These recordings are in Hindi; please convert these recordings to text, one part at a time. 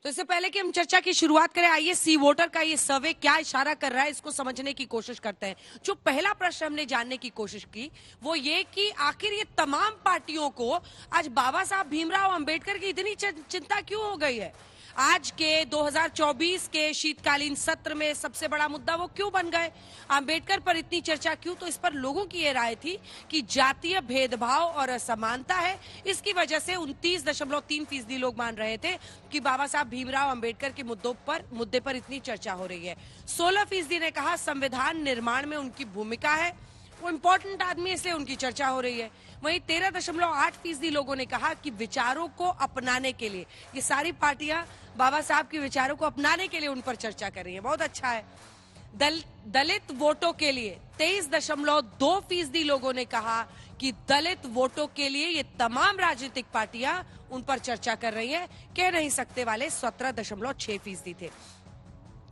तो इससे पहले कि हम चर्चा की शुरुआत करें, आइए सी वोटर का ये सर्वे क्या इशारा कर रहा है इसको समझने की कोशिश करते हैं। जो पहला प्रश्न हमने जानने की कोशिश की वो ये कि आखिर ये तमाम पार्टियों को आज बाबा साहब भीमराव अंबेडकर की इतनी चिंता क्यों हो गई है। आज के 2024 के शीतकालीन सत्र में सबसे बड़ा मुद्दा वो क्यों बन गए, अंबेडकर पर इतनी चर्चा क्यों। तो इस पर लोगों की ये राय थी कि जातीय भेदभाव और असमानता है, इसकी वजह से 29.3% लोग मान रहे थे कि बाबा साहब भीमराव अंबेडकर के मुद्दे पर इतनी चर्चा हो रही है। 16% ने कहा संविधान निर्माण में उनकी भूमिका है, वो इम्पोर्टेंट आदमी इसलिए उनकी चर्चा हो रही है। वहीं 13.8% लोगों ने कहा कि विचारों को अपनाने के लिए, ये सारी पार्टियां बाबा साहब के विचारों को अपनाने के लिए उन पर चर्चा कर रही है, बहुत अच्छा है। दलित वोटों के लिए 23.2% लोगों ने कहा कि दलित वोटों के लिए ये तमाम राजनीतिक पार्टियां उन पर चर्चा कर रही है। कह नहीं सकते वाले 17.6% थे।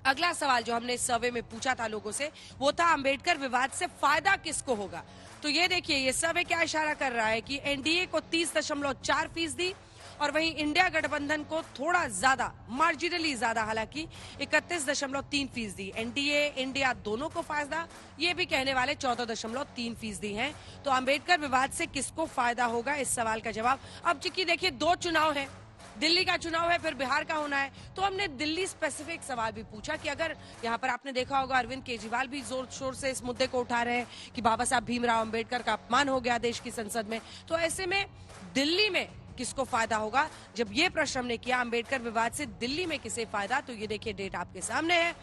अगला सवाल जो हमने सर्वे में पूछा था लोगों से वो था अंबेडकर विवाद से फायदा किसको होगा। तो ये देखिए ये सर्वे क्या इशारा कर रहा है कि एनडीए को 30.4% और वहीं इंडिया गठबंधन को थोड़ा ज्यादा, मार्जिनली ज्यादा, हालांकि 31.3%। एनडीए इंडिया दोनों को फायदा, ये भी कहने वाले 14.3% हैं। तो अंबेडकर विवाद से किसको फायदा होगा, इस सवाल का जवाब अब चूंकि देखिए 2 चुनाव है, दिल्ली का चुनाव है फिर बिहार का होना है, तो हमने दिल्ली स्पेसिफिक सवाल भी पूछा कि अगर यहाँ पर आपने देखा होगा अरविंद केजरीवाल भी जोर शोर से इस मुद्दे को उठा रहे हैं कि बाबा साहब भीमराव अंबेडकर का अपमान हो गया देश की संसद में, तो ऐसे में दिल्ली में किसको फायदा होगा। जब ये प्रश्न हमने किया अंबेडकर विवाद से दिल्ली में किसे फायदा, तो ये देखिए डेट आपके सामने है।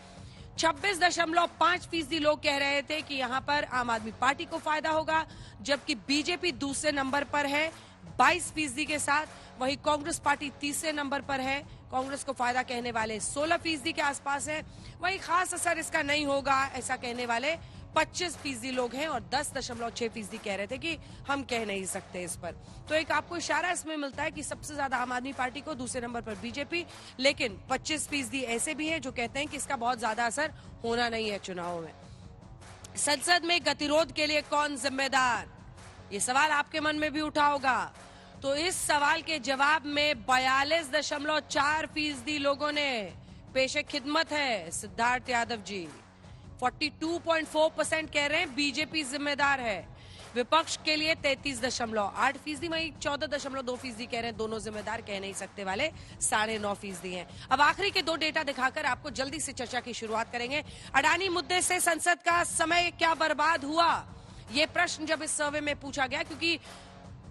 26.5% लोग कह रहे थे कि यहाँ पर आम आदमी पार्टी को फायदा होगा, जबकि बीजेपी दूसरे नंबर पर है 22% के साथ। वही कांग्रेस पार्टी तीसरे नंबर पर है, कांग्रेस को फायदा कहने वाले 16% के आसपास है। वही खास असर इसका नहीं होगा ऐसा कहने वाले 25% लोग हैं और 10.6% कह रहे थे कि हम कह नहीं सकते इस पर। तो एक आपको इशारा इसमें मिलता है कि सबसे ज्यादा आम आदमी पार्टी को, दूसरे नंबर पर बीजेपी, लेकिन 25% ऐसे भी हैं जो कहते हैं कि इसका बहुत ज्यादा असर होना नहीं है चुनावों में। संसद में गतिरोध के लिए कौन जिम्मेदार, ये सवाल आपके मन में भी उठा होगा। तो इस सवाल के जवाब में 42.4% लोगों ने पेशे खिदमत है सिद्धार्थ यादव जी, 42.4% कह रहे हैं बीजेपी जिम्मेदार है। विपक्ष के लिए 33.8%, वहीं 14.2% कह रहे हैं दोनों जिम्मेदार, कह नहीं सकते वाले 9.5% हैं। अब आखिरी के 2 डेटा दिखाकर आपको जल्दी से चर्चा की शुरुआत करेंगे। अडानी मुद्दे से संसद का समय क्या बर्बाद हुआ, ये प्रश्न जब इस सर्वे में पूछा गया, क्योंकि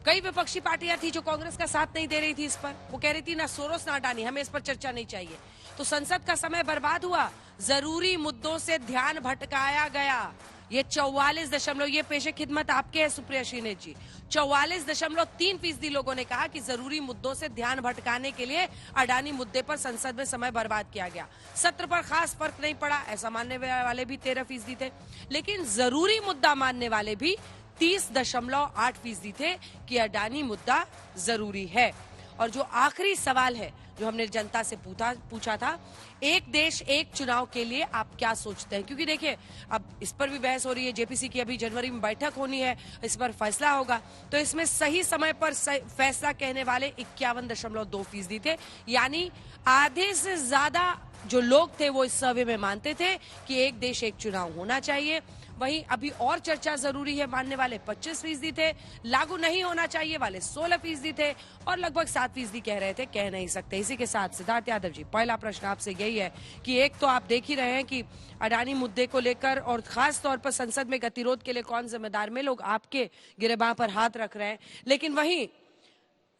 कई विपक्षी पार्टियां थी जो कांग्रेस का साथ नहीं दे रही थी इस पर, वो कह रही थी ना सोरोस ना अडानी, हमें इस पर चर्चा नहीं चाहिए। तो संसद का समय बर्बाद हुआ, जरूरी मुद्दों से ध्यान भटकाया गया। ये 44 ये पेशे खिदमत आपके है सुप्रिया श्रीनेत जी, 44.3% लोगों ने कहा कि जरूरी मुद्दों से ध्यान भटकाने के लिए अडानी मुद्दे पर संसद में समय बर्बाद किया गया। सत्र पर खास फर्क नहीं पड़ा ऐसा मानने वाले भी 13% थे, लेकिन जरूरी मुद्दा मानने वाले भी 30.8% थे कि अडानी मुद्दा जरूरी है। और जो आखिरी सवाल है जो हमने जनता से पूछा था, एक देश एक चुनाव के लिए आप क्या सोचते हैं, क्योंकि देखिए अब इस पर भी बहस हो रही है, जेपीसी की अभी जनवरी में बैठक होनी है, इस पर फैसला होगा। तो इसमें सही समय पर फैसला कहने वाले 51.2% थे, यानी आधे से ज्यादा जो लोग थे वो इस सर्वे में मानते थे कि एक देश एक चुनाव होना चाहिए। वहीं अभी और चर्चा जरूरी है मानने वाले 25% थे, लागू नहीं होना चाहिए वाले 16% थे और लगभग 7% कह रहे थे कह नहीं सकते। इसी के साथ सिद्धार्थ यादव जी, पहला प्रश्न आपसे यही है कि एक तो आप देख ही रहे हैं कि अडानी मुद्दे को लेकर और खास तौर पर संसद में गतिरोध के लिए कौन जिम्मेदार में लोग आपके गिरेबान पर हाथ रख रहे हैं, लेकिन वहीं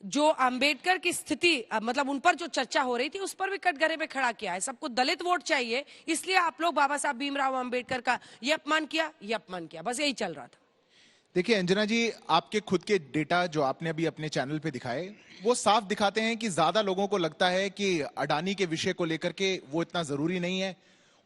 जो अंबेडकर की स्थिति मतलब उन पर जो चर्चा हो रही थी उस पर भी कटघरे में खड़ा किया है। सबको दलित वोट चाहिए, इसलिए आप लोग बाबा साहब भीमराव अंबेडकर का ये अपमान किया, बस यही चल रहा था। देखिए अंजना जी, आपके खुद के डेटा जो आपने अभी अपने चैनल पे दिखाए वो साफ दिखाते हैं कि ज्यादा लोगों को लगता है कि अडानी के विषय को लेकर के वो इतना जरूरी नहीं है,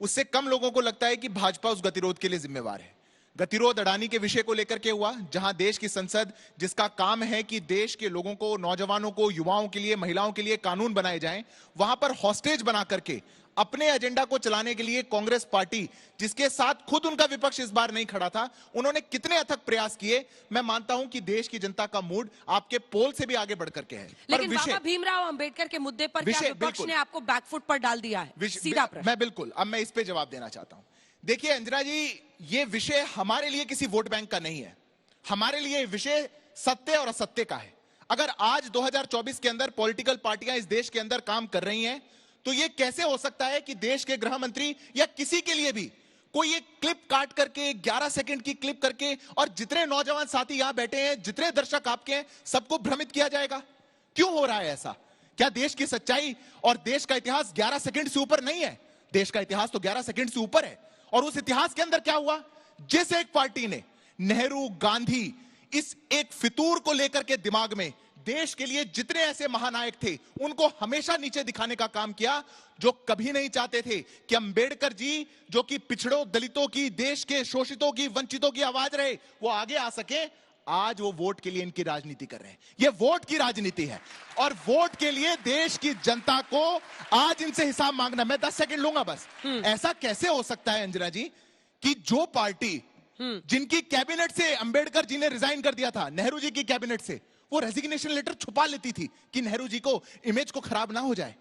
उससे कम लोगों को लगता है कि भाजपा उस गतिरोध के लिए जिम्मेवार है। गतिरोध अडानी के विषय को लेकर के हुआ, जहां देश की संसद जिसका काम है कि देश के लोगों को, नौजवानों को, युवाओं के लिए, महिलाओं के लिए कानून बनाए जाएं, वहां पर हॉस्टेज बना करके अपने एजेंडा को चलाने के लिए कांग्रेस पार्टी, जिसके साथ खुद उनका विपक्ष इस बार नहीं खड़ा था, उन्होंने कितने अथक प्रयास किए। मैं मानता हूं कि देश की जनता का मूड आपके पोल से भी आगे बढ़ करके है। लेकिन बाबा भीमराव अंबेडकर के मुद्दे पर क्या विपक्ष ने आपको बैकफुट पर डाल दिया है? सीधा प्रश्न। मैं बिल्कुल, अब मैं इस पे जवाब देना चाहता हूं। देखिए अंजना जी, ये विषय हमारे लिए किसी वोट बैंक का नहीं है। हमारे लिए विषय सत्य और असत्य का है। अगर आज 2024 के अंदर पॉलिटिकल पार्टियां इस देश के अंदर काम कर रही हैं, तो ये कैसे हो सकता है कि देश के गृह मंत्री या किसी के लिए भी कोई एक क्लिप काट करके 11 सेकंड की क्लिप करके और जितने नौजवान साथी यहां बैठे हैं, जितने दर्शक आपके हैं, सबको भ्रमित किया जाएगा? क्यों हो रहा है ऐसा? क्या देश की सच्चाई और देश का इतिहास 11 सेकंड से ऊपर नहीं है? देश का इतिहास तो 11 सेकंड से ऊपर है। और उस इतिहास के अंदर क्या हुआ? जिस एक पार्टी ने नेहरू, गांधी, इस एक फितूर को लेकर के दिमाग में देश के लिए जितने ऐसे महानायक थे, उनको हमेशा नीचे दिखाने का काम किया, जो कभी नहीं चाहते थे कि अंबेडकर जी, जो कि पिछड़ों, दलितों की, देश के शोषितों की, वंचितों की आवाज रहे, वो आगे आ सके। आज वो वोट के लिए इनकी राजनीति कर रहे हैं। ये वोट की राजनीति है और वोट के लिए देश की जनता को आज इनसे हिसाब मांगना। मैं 10 सेकंड लूंगा बस। ऐसा कैसे हो सकता है अंजना जी कि जो पार्टी जिनकी कैबिनेट से अंबेडकर जी ने रिजाइन कर दिया था, नेहरू जी की कैबिनेट से, वो रेजिग्नेशन लेटर छुपा लेती थी कि नेहरू जी को इमेज को खराब ना हो जाए।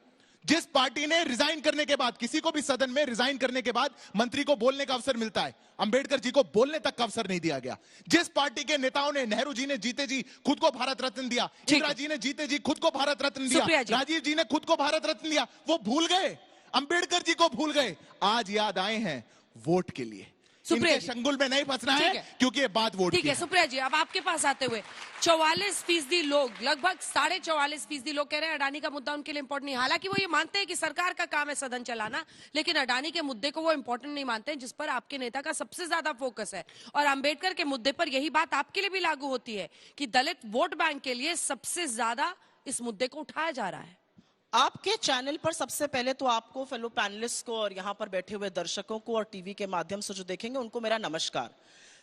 जिस पार्टी ने रिजाइन करने के बाद, किसी को भी सदन में रिजाइन करने के बाद मंत्री को बोलने का अवसर मिलता है, अंबेडकर जी को बोलने तक का अवसर नहीं दिया गया। जिस पार्टी के नेताओं ने, नेहरू जी ने जीते जी खुद को भारत रत्न दिया, इंदिरा जी ने जीते जी खुद को भारत रत्न दिया, राजीव जी ने खुद को भारत रत्न दिया, वो भूल गए, अंबेडकर जी को भूल गए। आज याद आए हैं वोट के लिए। इनके शंगुल में नहीं फंसना है, क्योंकि ये बात वोट की है। ठीक है सुप्रिया जी, अब आपके पास आते हुए 44% लोग, लगभग 44.5% लोग कह रहे हैं अडानी का मुद्दा उनके लिए इंपॉर्टेंट नहीं। हालांकि वो ये मानते हैं कि सरकार का काम है सदन चलाना, लेकिन अडानी के मुद्दे को वो इंपॉर्टेंट नहीं मानते हैं, जिस पर आपके नेता का सबसे ज्यादा फोकस है। और अंबेडकर के मुद्दे पर यही बात आपके लिए भी लागू होती है कि दलित वोट बैंक के लिए सबसे ज्यादा इस मुद्दे को उठाया जा रहा है। आपके चैनल पर सबसे पहले तो आपको, फेलो पैनलिस्ट को और यहाँ पर बैठे हुए दर्शकों को और टीवी के माध्यम से जो देखेंगे उनको मेरा नमस्कार।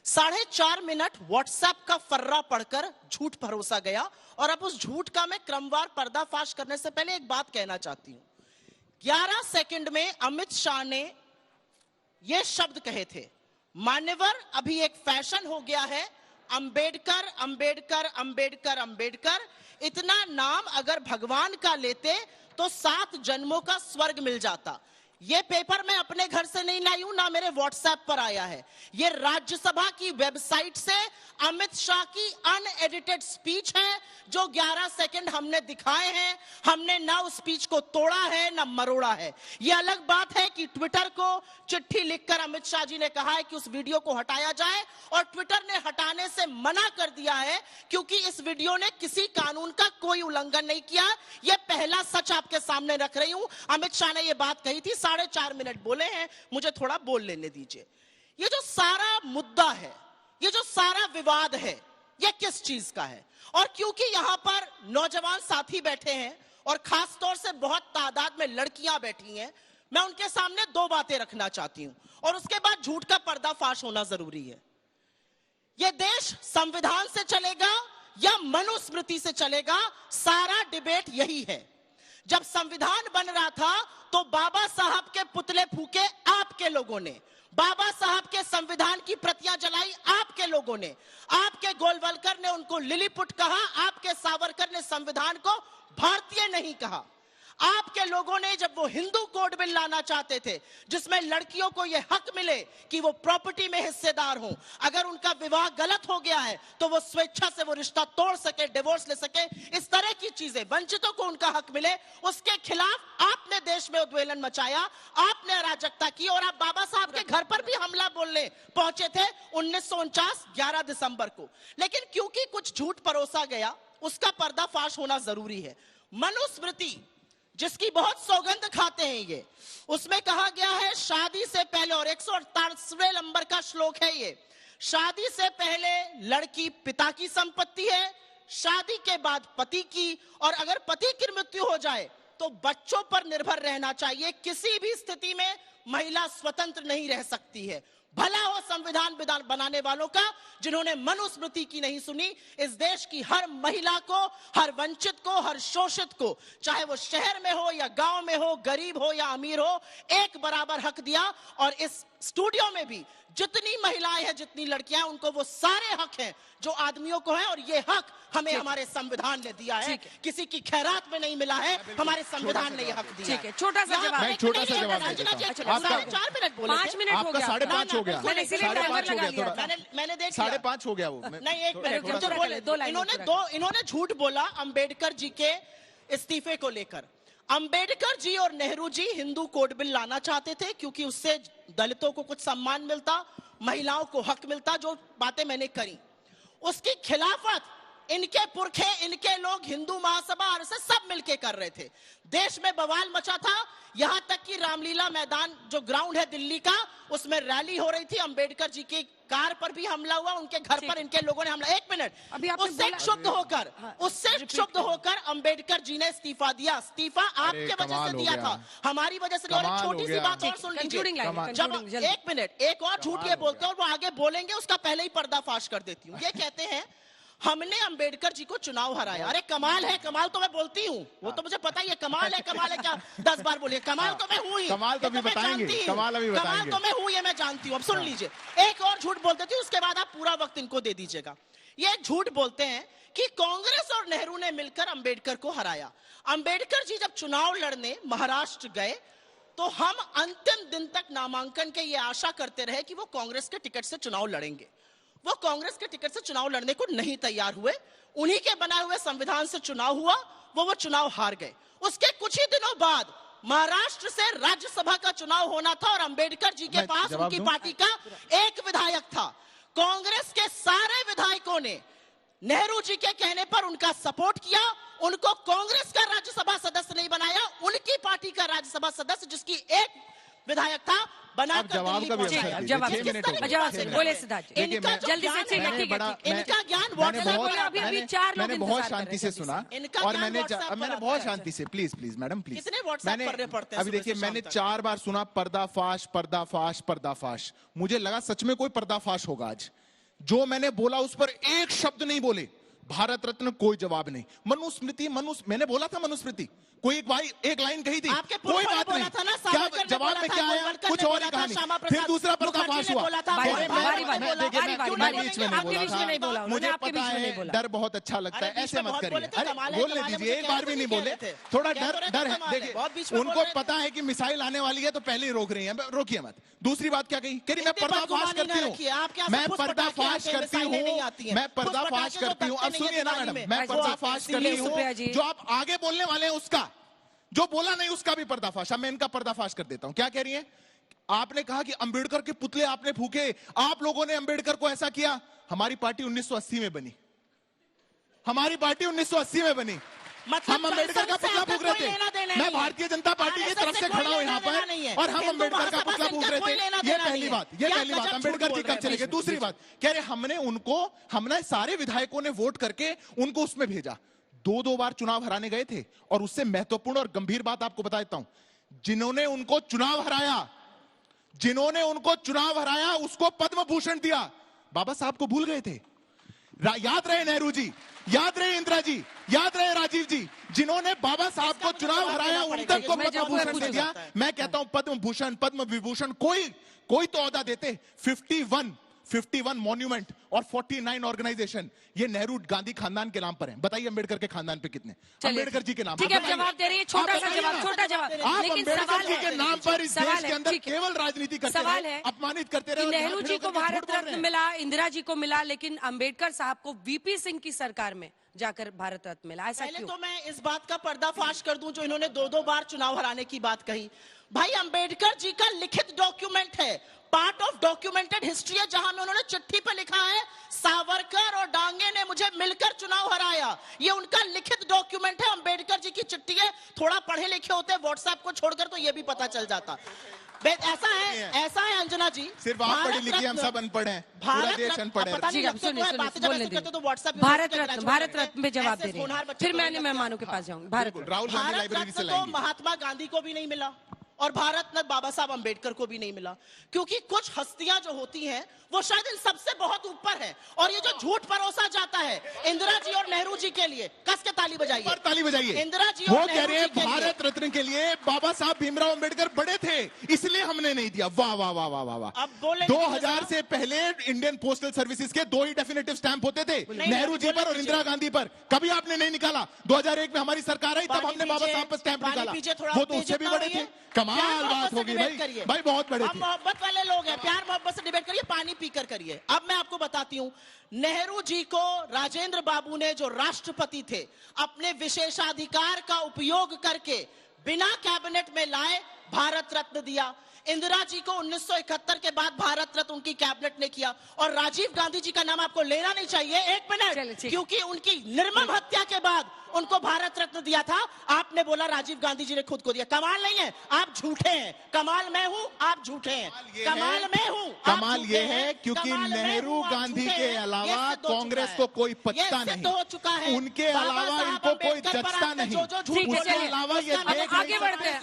4.5 मिनट व्हाट्सएप का फर्रा पढ़कर झूठ भरोसा गया और अब उस झूठ का मैं क्रमवार पर्दाफाश करने से पहले एक बात कहना चाहती हूं। 11 सेकंड में अमित शाह ने यह शब्द कहे थे, मान्यवर अभी एक फैशन हो गया है, अंबेडकर अंबेडकर अंबेडकर अंबेडकर। इतना नाम अगर भगवान का लेते तो 7 जन्मों का स्वर्ग मिल जाता। ये पेपर मैं अपने घर से नहीं लाई हूं, ना मेरे व्हाट्सएप पर आया है। ये राज्यसभा की वेबसाइट से अमित शाह की अनएडिटेड स्पीच है, जो 11 सेकंड हमने दिखाए हैं। हमने ना उस स्पीच को तोड़ा है ना मरोड़ा है। ये अलग बात है कि ट्विटर को चिट्ठी लिखकर अमित शाह जी ने कहा है कि उस वीडियो को हटाया जाए, और ट्विटर ने हटाने से मना कर दिया है क्योंकि इस वीडियो ने किसी कानून का कोई उल्लंघन नहीं किया। यह पहला सच आपके सामने रख रही हूं। अमित शाह ने यह बात कही थी, 4.5 मिनट बोले हैं, मुझे थोड़ा बोल लेने दीजिए। ये जो सारा मुद्दा है, ये जो सारा विवाद है, ये किस चीज का है? और क्योंकि यहां पर नौजवान साथी बैठे हैं और खास तौर से बहुत तादाद में लड़कियां बैठी हैं, मैं उनके सामने 2 बातें रखना चाहती हूं और उसके बाद झूठ का पर्दाफाश होना जरूरी है। यह देश संविधान से चलेगा या मनुस्मृति से चलेगा, सारा डिबेट यही है। जब संविधान बन रहा था तो बाबा साहब के पुतले फूके आपके लोगों ने, बाबा साहब के संविधान की प्रतियां जलाई आपके लोगों ने, आपके गोलवलकर ने उनको लिलीपुट कहा, आपके सावरकर ने संविधान को भारतीय नहीं कहा। आपके लोगों ने जब वो हिंदू कोड बिल लाना चाहते थे जिसमें लड़कियों को यह हक मिले कि वो प्रॉपर्टी में हिस्सेदार हों, अगर उनका विवाह गलत हो गया है तो वो स्वेच्छा से वो रिश्ता तोड़ सके, डिवोर्स ले सके, इस तरह की चीजें, वंचितों को उनका हक मिले, उसके खिलाफ आपने देश में उद्वेलन मचाया, आपने अराजकता की और आप बाबा साहब के घर पर भी हमला बोलने पहुंचे थे 1949 11 दिसंबर को। लेकिन क्योंकि कुछ झूठ परोसा गया, उसका पर्दाफाश होना जरूरी है। मनुस्मृति जिसकी बहुत सौगंध खाते हैं ये, उसमें कहा गया है शादी से पहले, और 148वें नंबर का श्लोक है ये, शादी से पहले लड़की पिता की संपत्ति है, शादी के बाद पति की, और अगर पति की मृत्यु हो जाए तो बच्चों पर निर्भर रहना चाहिए। किसी भी स्थिति में महिला स्वतंत्र नहीं रह सकती है। भला हो संविधान बनाने वालों का, जिन्होंने मनुस्मृति की नहीं सुनी। इस देश की हर महिला को, हर वंचित को, हर शोषित को, चाहे वो शहर में हो या गांव में हो, गरीब हो या अमीर हो, एक बराबर हक दिया। और इस स्टूडियो में भी जितनी महिलाएं हैं, जितनी लड़कियां हैं, उनको वो सारे हक हैं जो आदमियों को हैं। और ये हक हमें हमारे संविधान ने दिया है, किसी की खैरात में नहीं मिला है, हमारे संविधान ने ये हक दिया। ठीक है, छोटा सा जवाब। मैं छोटा सा जवाब दे देता हूं। आपका 4 मिनट बोले 5 मिनट हो आपका गया। 5:30 हो गया, मैंने इसीलिए 5:30 टाइमर हो लगा गया लिया थोड़ा। था। मैंने देख 5:30 हो गया वो। नहीं, एक मिनट थोड़ा जो सा बोले, दो लाइन इन्होंने झूठ बोला अंबेडकर जी के इस्तीफे को लेकर। अंबेडकर जी और नेहरू जी हिंदू कोड बिल लाना चाहते थे, क्योंकि उससे दलितों को कुछ सम्मान मिलता, महिलाओं को हक मिलता, जो बातें मैंने करी। उसकी खिलाफत इनके पुरखे, इनके लोग, हिंदू महासभा, आरएसएस सब मिलके कर रहे थे। देश में बवाल मचा था, यहां तक कि रामलीला मैदान जो ग्राउंड है दिल्ली का, उसमें रैली हो रही थी, अंबेडकर जी की कार पर भी हमला हुआ, उनके घर पर इनके लोगों ने हमला। एक मिनट, अभी आपने उससे बोला- क्षुब्ध होकर अंबेडकर जी ने इस्तीफा दिया। इस्तीफा आपके वजह से दिया था, हमारी वजह से नहीं। और एक कमाल छोटी हो सी गया। बात और सुन Concluding लीजिए, line, जब concluding, जल्दी। एक मिनट, एक और झूठ ये बोलते हैं और वो आगे बोलेंगे, उसका पहले ही पर्दाफाश कर देती हूँ। ये कहते हैं हमने अंबेडकर जी को चुनाव हराया। अरे कमाल है, कमाल तो मैं बोलती हूँ, वो तो मुझे पता ही है। कमाल है क्या 10 बार बोलिए, कमाल तो मैं हूँ ही। कमाल तो ये अभी मैं बताएंगे, जानती हूँ। कमाल अभी बताएंगे। कमाल तो मैं हूँ, ये मैं जानती हूँ। अब सुन लीजिए, एक और झूठ बोलते थे, उसके बाद आप पूरा वक्त इनको दे दीजिएगा। ये झूठ बोलते हैं कि कांग्रेस और नेहरू ने मिलकर अंबेडकर को हराया। अंबेडकर जी जब चुनाव लड़ने महाराष्ट्र गए, तो हम अंतिम दिन तक नामांकन के ये आशा करते रहे कि वो कांग्रेस के टिकट से चुनाव लड़ेंगे। वो कांग्रेस के टिकट से चुनाव लड़ने को नहीं तैयार हुए। उन्हीं के बनाए हुए संविधान से चुनाव हुआ, वो चुनाव हार गए। उसके कुछ ही दिनों बाद महाराष्ट्र से राज्यसभा का चुनाव होना था और अंबेडकर जी के मैं पास जवाब उनकी दूं? पार्टी का एक विधायक था। कांग्रेस के सारे विधायकों ने नेहरू जी के कहने पर उनका सपोर्ट किया, उनको कांग्रेस का राज्यसभा सदस्य नहीं बनाया, उनकी पार्टी का राज्यसभा सदस्य, जिसकी एक विधायक था, बनाकर जवाब दिल्ली का भी पहुंचाया। अवसर दीजिए। जवाब 6 मिनट हो गए। जवाब से बोले सिद्धार्थ जी। देखिए, मैं- जल्दी से ज्ञान ठीक है, मैंने बड़ा- मैं- इनका ज्ञान मैंने व्हाट्सएप बहुत- पर अभी मैंने- चार लोग मैंने बहुत इंतजार कर शांति रहे से हैं सुना। इनका और ज्ञान मैंने व्हाट्सएप पर मैंने आता बहुत है। शांति से, प्लीज मैडम प्लीज। कितने व्हाट्सएप पढ़ रहे पढ़ते हैं अभी सुबह देखिए, से शाम मैंने तक? 4 बार सुना पर्दाफाश पर्दाफाश पर्दाफाश। मुझे लगा सच में कोई पर्दाफाश होगा आज। जो मैंने बोला उस पर एक शब्द नहीं बोले। भारत रत्न कोई जवाब नहीं। मनुस्मृति मैंने बोला था मनुस्मृति, कोई एक लाइन कही थी, आपके कोई पुरखों ने बात बोला नहीं। था ना, क्या सावरकर ने जवाब बोला में था, क्या आया? गोलवलकर कुछ ने और बोला ही था, कहानी। श्यामा फिर प्रसाद दूसरा मुखर्जी पर्दाफाश ने हुआ। बोला था, बारी- और बारी- बारी- बारी- बोला, देखिए, बारी- मैं बारी- मैं बारी- बीच में नहीं आपके बोला बीच में नहीं बोला था। उन्होंने, मुझे आपके पता बीच में नहीं है, बोला। डर बहुत अच्छा लगता अरे है, बीच ऐसे में मत बहुत बोले करिए। थे, अरे कमाल है, बोलने कमाल है, दीजिए, मुझे एक बार कहने भी नहीं तो बोले। नहीं कह रहे थे। थोड़ा कह तो रहे थे डर है। कमाल है, देखिए, बहुत बीच में बोल उनको रहे थे। पता है कि मिसाइल आने वाली है, तो पहले ही रोक रही है। रोकिए मत। दूसरी बात क्या कही? कह रही मैं इतनी पर्दाफाश बदगुमानी करती ना रखिए, आपके हूँ, यहाँ से मैं फुस पटाखे पर्दाफाश आते हैं, करती मिसाइलें नहीं हूँ, आती हैं। मैं फुस पर्दाफाश पटाखे जो करती हूँ। अब दबते नहीं सुनिए है ना दिवाली मैडम, में। मैं अच्छा, पर्दाफाश इसीलिए करती सुप्रिया जी- हूँ। जो आप आगे बोलने वाले हैं उसका, जो बोला नहीं उसका भी पर्दाफाश। अब मैं इनका पर्दाफाश कर देता हूँ। क्या कह रही है? आपने कहा कि अंबेडकर के पुतले आपने फूके, आप लोगों ने अंबेडकर को ऐसा किया। हमारी पार्टी 1980 में बनी। हमारी पार्टी 1980 में बनी। मतलब हम अंबेडकर का संसद से पुतला आपका फूक रहे कोई लेना थे। देना मैं नहीं है। भारतीय जनता पार्टी की RSS तरफ से कोई खड़ा हूं लेना यहाँ देना पर, नहीं है। और हम हिंदू अंबेडकर का महासभा पुतला से फूक इनका रहे कोई थे। लेना ये देना पहली नहीं बात, है। ये क्या पहली बात। गजब अंबेडकर झूठ जी बोल कब रहे चले हैं। गए? दूसरी बात कह रहे हमने सारे विधायकों ने वोट करके उनको उसमें भेजा। 2 बार चुनाव हराने गए थे। और उससे महत्वपूर्ण और गंभीर बात आपको बता देता हूं, जिन्होंने उनको चुनाव हराया उसको पद्म भूषण दिया। बाबा साहब को भूल गए थे। याद रहे नेहरू जी, याद रहे इंदिरा जी, याद रहे राजीव जी, जिन्होंने बाबा साहब को चुनाव हराया, उन तक को मैं पद्म जब भूषण पूछूंगा। दिया। मैं कहता हूं पद्म भूषण, पद्म विभूषण कोई तो औहदा देते। 51 मॉन्यूमेंट और 49 ऑर्गेनाइजेशन, ये नेहरू गांधी खानदान के नाम पर है। बताइए अंबेडकर के खानदान पे कितने? अंबेडकर जी के नाम पर। ठीक है, आप जवाब दे रही है, छोटा आप सा बताइए जवाब, ना। छोटा जवाब। आप लेकिन अंबेडकर सवाल जी है, के नाम पर इस सवाल देश है, के अंदर ठीक है। केवल राजनीति करते सवाल रहे, है अपमानित करते रहे। कि और यहाँ नेहरू खड़े जी होकर को के झूठ भारत बोल रहे रत्न हैं। मिला, इंदिरा जी को मिला, लेकिन अंबेडकर साहब को वीपी सिंह की सरकार में जाकर भारत रत्न मिला। ऐसा पहले क्यों? तो मैं इस बात का पर्दाफाश कर दूं, जो इन्होंने 2 बार चुनाव हराने की बात कही। भाई अंबेडकर जी का लिखित डॉक्यूमेंट है, पार्ट ऑफ डॉक्यूमेंटेड हिस्ट्री है, जहां में उन्होंने चिट्ठी पर लिखा है सावरकर और डांगे ने मुझे मिलकर चुनाव हराया। ये उनका लिखित डॉक्यूमेंट है, अंबेडकर जी की चिट्ठी है। थोड़ा पढ़े लिखे होते व्हाट्सएप को छोड़कर तो ये भी पता चल जाता। ऐसा है अंजना जी, सिर्फ आप पढ़ी लिखी, हम सब अनपढ़ हैं, पूरा देश अनपढ़ है। ठीक है, सुनिए, भारत रत्न पे जवाब दे रही हैं। फिर मैं अन्य मेहमानों के पास जाऊंगी। भारत रत्न। राहुल गांधी लाइब्रेरी से तो लाएंगे। महात्मा गांधी को भी नहीं मिला, और भारत रत्न बाबा साहब अंबेडकर को भी नहीं मिला, क्योंकि कुछ हस्तियां जो होती हैं वो शायद इन सबसे बहुत ऊपर है। और ये जो झूठ परोसा जाता है इंदिरा जी और नेहरू जी के लिए, कस के ताली बजाइए, ताली बजाइए। इंदिरा जी वो और कह नेहरू रहे जी हैं के लिए। भारत रत्न के लिए बाबा साहब भीमराव अंबेडकर बड़े थे, इसलिए हमने नहीं दिया। वाह वाह वाह वाह वाह वाह। अब बोलेंगे 2000 से पहले इंडियन पोस्टल सर्विसेज के 2 ही डेफिनेटिव स्टैंप होते थे, नेहरू जी पर और इंदिरा गांधी पर। कभी आपने नहीं निकाला। 2001 में हमारी सरकार आई तब हमने बाबा साहब पर स्टैंप निकाला, वो तो उससे भी बड़े थे। कमाल बात होगी भाई, भाई बहुत बड़े थे। मोहब्बत वाले लोग हैं, प्यार मोहब्बत से डिबेट करिए, पानी पीकर करिए। अब मैं आपको बताती हूं, नेहरू जी को राजेंद्र बाबू ने जो राष्ट्रपति थे अपने विशेषाधिकार का उपयोग करके बिना कैबिनेट में लाए भारत रत्न दिया। इंदिरा जी को 1971 के बाद भारत रत्न उनकी कैबिनेट ने किया। और राजीव गांधी जी का नाम आपको लेना नहीं चाहिए, एक मिनट, क्योंकि उनकी निर्मम हत्या के बाद उनको भारत रत्न दिया था। आपने बोला राजीव गांधी जी ने खुद को दिया। कमाल नहीं है, आप झूठे हैं। कमाल मैं हूं, आप झूठे हैं। कमाल मैं हूं, कमाल ये है क्योंकि नेहरू गांधी के अलावा कांग्रेस को कोई पचता नहीं, हो चुका है। उनके अलावा इनको कोई जचता नहीं, जो झूठ उसके अलावा ये आगे बढ़ते हैं।